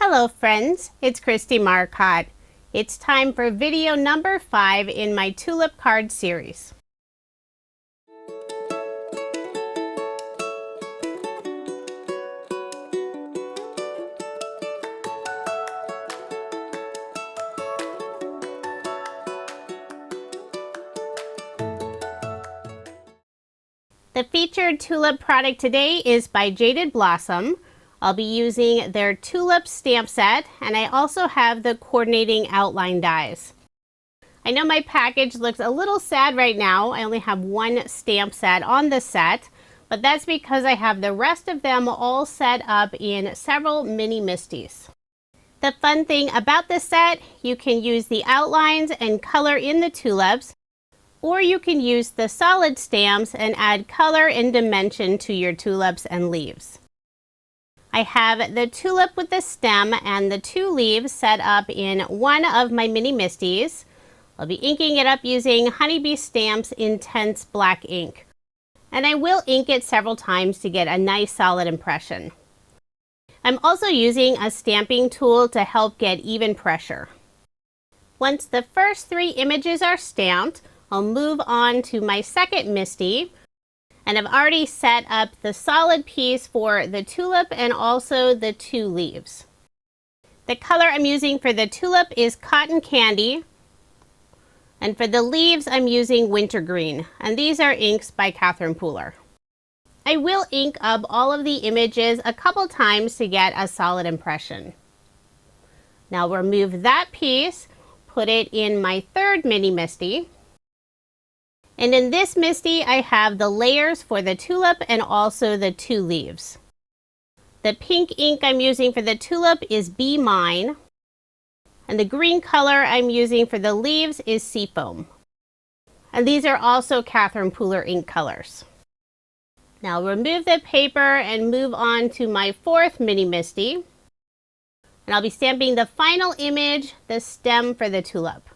Hello friends, it's Kristie Marcotte. It's time for video number 5 in my Tulip card series. The featured Tulip product today is by Jaded Blossom. I'll be using their Tulip stamp set, and I also have the coordinating outline dies. I know my package looks a little sad right now. I only have one stamp set on the set, but that's because I have the rest of them all set up in several mini MISTIs. The fun thing about this set, you can use the outlines and color in the tulips, or you can use the solid stamps and add color and dimension to your tulips and leaves. I have the tulip with the stem and the 2 leaves set up in one of my mini MISTIs. I'll be inking it up using Honeybee Stamps Intense Black ink. And I will ink it several times to get a nice solid impression. I'm also using a stamping tool to help get even pressure. Once the first 3 images are stamped, I'll move on to my second MISTI. And I've already set up the solid piece for the tulip and also the 2 leaves. The color I'm using for the tulip is Cotton Candy. And for the leaves, I'm using Wintergreen. And these are inks by Catherine Pooler. I will ink up all of the images a couple times to get a solid impression. Now remove that piece, put it in my third mini MISTI. And in this MISTI, I have the layers for the tulip and also the 2 leaves. The pink ink I'm using for the tulip is Be Mine. And the green color I'm using for the leaves is Seafoam. And these are also Catherine Pooler ink colors. Now remove the paper and move on to my 4th mini MISTI. And I'll be stamping the final image, the stem for the tulip.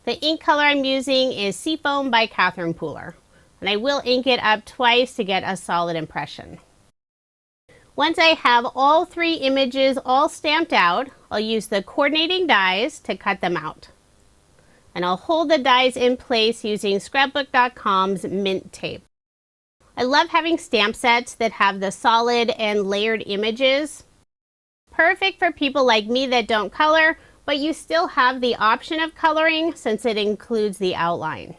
The ink color I'm using is Seafoam by Catherine Pooler, and I will ink it up twice to get a solid impression. Once I have all 3 images all stamped out, I'll use the coordinating dies to cut them out. And I'll hold the dies in place using Scrapbook.com's mint tape. I love having stamp sets that have the solid and layered images. Perfect for people like me that don't color, but you still have the option of coloring since it includes the outline.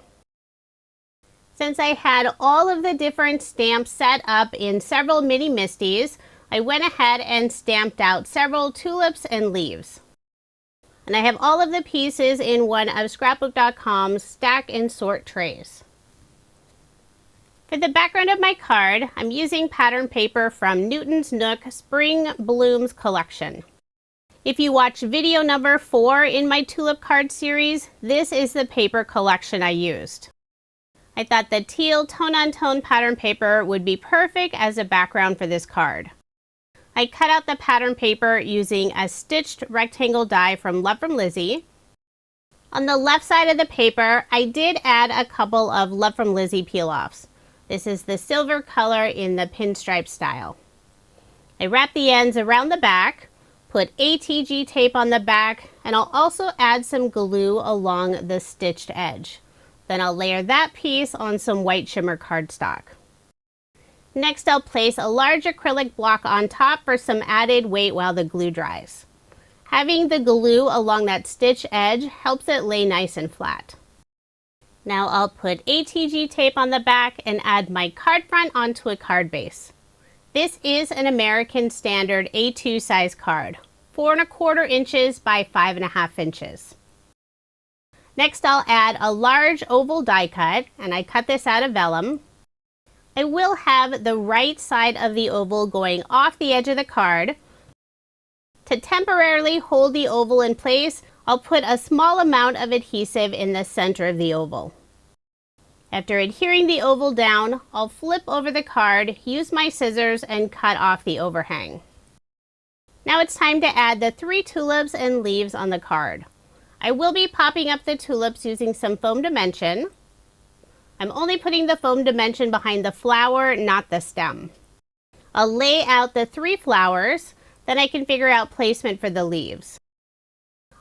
Since I had all of the different stamps set up in several mini MISTIs, I went ahead and stamped out several tulips and leaves. And I have all of the pieces in one of Scrapbook.com's stack and sort trays. For the background of my card, I'm using pattern paper from Newton's Nook Spring Blooms collection. If you watch video number 4 in my Tulip card series, this is the paper collection I used. I thought the teal tone-on-tone pattern paper would be perfect as a background for this card. I cut out the pattern paper using a stitched rectangle die from Love from Lizzie. On the left side of the paper, I did add a couple of Love from Lizzie peel-offs. This is the silver color in the pinstripe style. I wrap the ends around the back, put ATG tape on the back, and I'll also add some glue along the stitched edge. Then I'll layer that piece on some white shimmer cardstock. Next, I'll place a large acrylic block on top for some added weight while the glue dries. Having the glue along that stitch edge helps it lay nice and flat. Now I'll put ATG tape on the back and add my card front onto a card base. This is an American Standard A2 size card, 4 1/4 inches by 5 1/2 inches. Next, I'll add a large oval die cut, and I cut this out of vellum. I will have the right side of the oval going off the edge of the card. To temporarily hold the oval in place, I'll put a small amount of adhesive in the center of the oval. After adhering the oval down, I'll flip over the card, use my scissors, and cut off the overhang. Now it's time to add the 3 tulips and leaves on the card. I will be popping up the tulips using some foam dimension. I'm only putting the foam dimension behind the flower, not the stem. I'll lay out the 3 flowers, Then I can figure out placement for the leaves.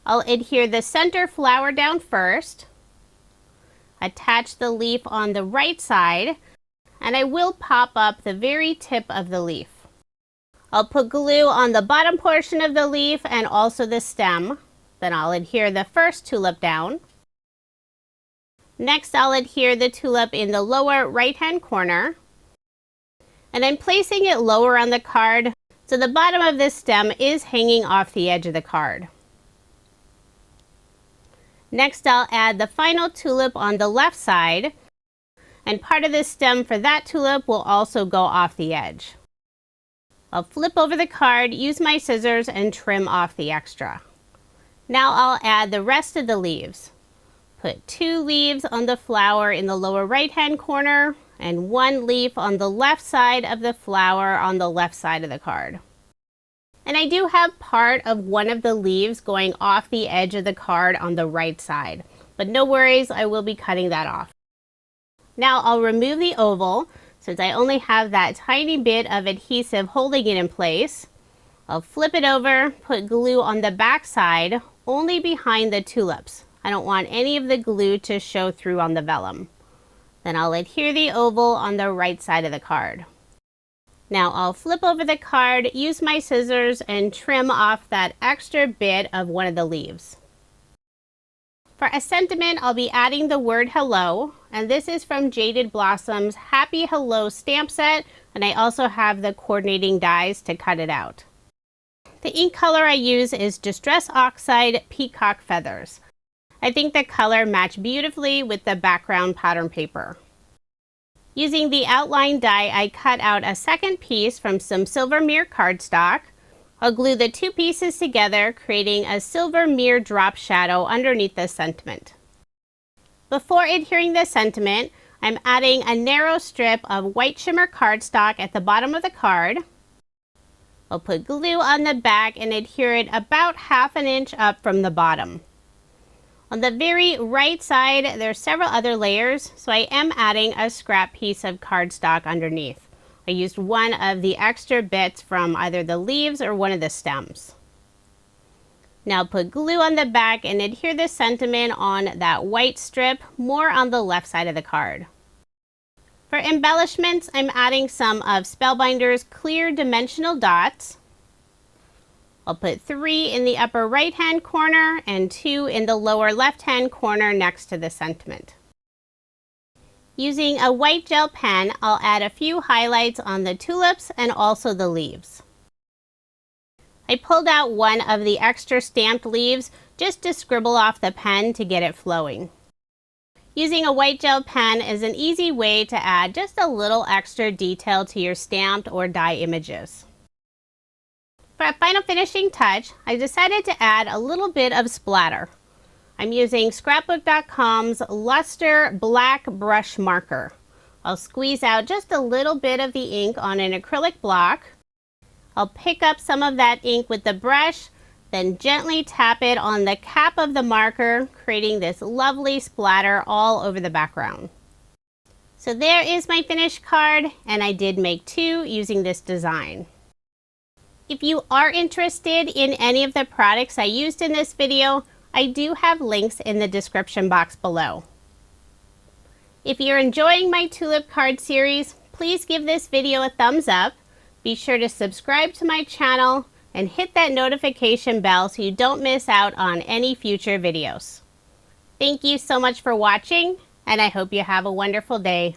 I'll adhere the center flower down first, attach the leaf on the right side, and I will pop up the very tip of the leaf. I'll put glue on the bottom portion of the leaf and also the stem. Then I'll adhere the first tulip down. Next, I'll adhere the tulip in the lower right-hand corner. And I'm placing it lower on the card, so the bottom of this stem is hanging off the edge of the card. Next, I'll add the final tulip on the left side, and part of the stem for that tulip will also go off the edge. I'll flip over the card, use my scissors, and trim off the extra. Now I'll add the rest of the leaves. Put 2 leaves on the flower in the lower right-hand corner, and 1 leaf on the left side of the flower on the left side of the card. And I do have part of one of the leaves going off the edge of the card on the right side, but no worries, I will be cutting that off. Now I'll remove the oval, since I only have that tiny bit of adhesive holding it in place. I'll flip it over, put glue on the back side, only behind the tulips. I don't want any of the glue to show through on the vellum. Then I'll adhere the oval on the right side of the card. Now I'll flip over the card, use my scissors, and trim off that extra bit of one of the leaves. For a sentiment, I'll be adding the word hello, and this is from Jaded Blossom's Happy Hello stamp set, and I also have the coordinating dies to cut it out. The ink color I use is Distress Oxide Peacock Feathers. I think the color matched beautifully with the background pattern paper. Using the outline die, I cut out a second piece from some silver mirror cardstock. I'll glue the 2 pieces together, creating a silver mirror drop shadow underneath the sentiment. Before adhering the sentiment, I'm adding a narrow strip of white shimmer cardstock at the bottom of the card. I'll put glue on the back and adhere it about 1/2 inch up from the bottom. On the very right side, there are several other layers, so I am adding a scrap piece of cardstock underneath. I used one of the extra bits from either the leaves or one of the stems. Now put glue on the back and adhere the sentiment on that white strip, more on the left side of the card. For embellishments, I'm adding some of Spellbinder's clear dimensional dots. I'll put 3 in the upper right-hand corner and 2 in the lower left-hand corner next to the sentiment. Using a white gel pen, I'll add a few highlights on the tulips and also the leaves. I pulled out one of the extra stamped leaves just to scribble off the pen to get it flowing. Using a white gel pen is an easy way to add just a little extra detail to your stamped or die images. For a final finishing touch, I decided to add a little bit of splatter. I'm using Scrapbook.com's Lustre Black Brush Marker. I'll squeeze out just a little bit of the ink on an acrylic block. I'll pick up some of that ink with the brush, then gently tap it on the cap of the marker, creating this lovely splatter all over the background. So there is my finished card, and I did make 2 using this design. If you are interested in any of the products I used in this video, I do have links in the description box below. If you're enjoying my tulip card series, please give this video a thumbs up. Be sure to subscribe to my channel and hit that notification bell so you don't miss out on any future videos. Thank you so much for watching, and I hope you have a wonderful day.